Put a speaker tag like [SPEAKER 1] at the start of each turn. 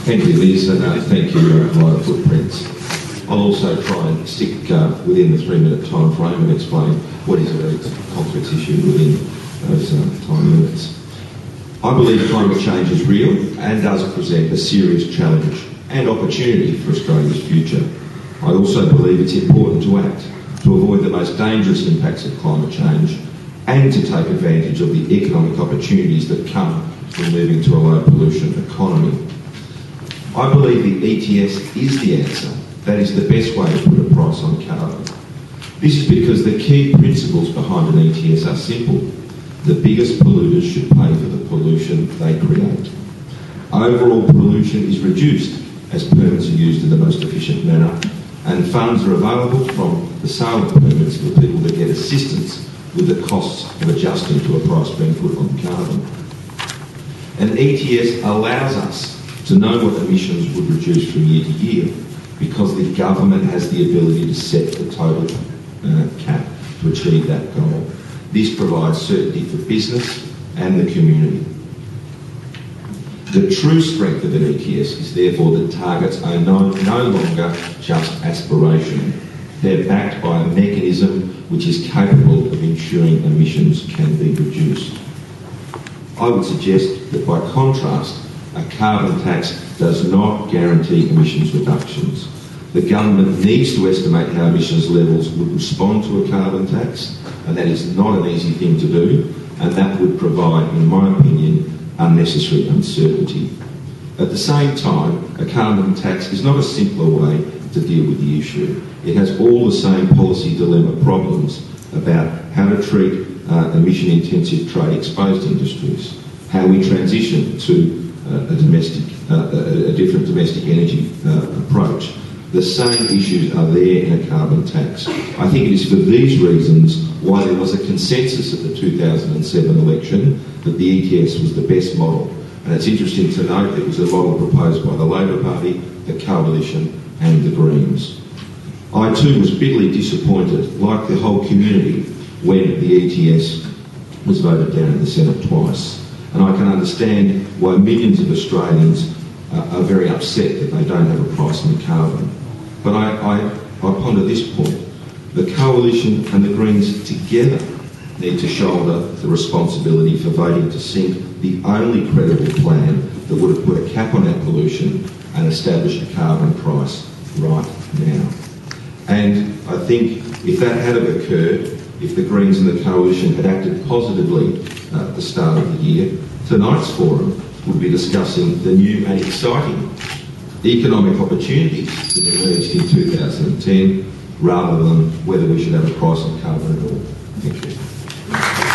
[SPEAKER 1] Thank you, Liz, and thank you, Lighter Footprints. I'll also try and stick within the 3-minute time frame and explain what is a very complex issue within those time limits. I believe climate change is real and does present a serious challenge and opportunity for Australia's future. I also believe it's important to act to avoid the most dangerous impacts of climate change and to take advantage of the economic opportunities that come from moving to a low pollution economy. I believe the ETS is the answer. That is the best way to put a price on carbon. This is because the key principles behind an ETS are simple. The biggest polluters should pay for the pollution they create. Overall pollution is reduced as permits are used in the most efficient manner, and funds are available from the sale of permits for people that get assistance with the costs of adjusting to a price being put on carbon. An ETS allows us to know what emissions would reduce from year to year because the government has the ability to set the total cap to achieve that goal. This provides certainty for business and the community. The true strength of an ETS is therefore that targets are no longer just aspirational. They're backed by a mechanism which is capable of ensuring emissions can be reduced. I would suggest that by contrast, a carbon tax does not guarantee emissions reductions. The government needs to estimate how emissions levels would respond to a carbon tax, and that is not an easy thing to do, and that would provide, in my opinion, unnecessary uncertainty. At the same time, a carbon tax is not a simpler way to deal with the issue. It has all the same policy dilemma problems about how to treat emission-intensive trade-exposed industries, how we transition to a different domestic energy approach. The same issues are there in a carbon tax. I think it is for these reasons why there was a consensus at the 2007 election that the ETS was the best model. And it's interesting to note it was a model proposed by the Labor Party, the Coalition and the Greens. I too was bitterly disappointed, like the whole community, when the ETS was voted down in the Senate twice. And I can understand why millions of Australians are very upset that they don't have a price on carbon. But I ponder this point. The Coalition and the Greens together need to shoulder the responsibility for voting to sink the only credible plan that would have put a cap on our pollution and established a carbon price right now. And I think if that had occurred, if the Greens and the Coalition had acted positively at the start of the year, tonight's forum would be discussing the new and exciting economic opportunities that emerged in 2010 rather than whether we should have a price on carbon at all. Thank you.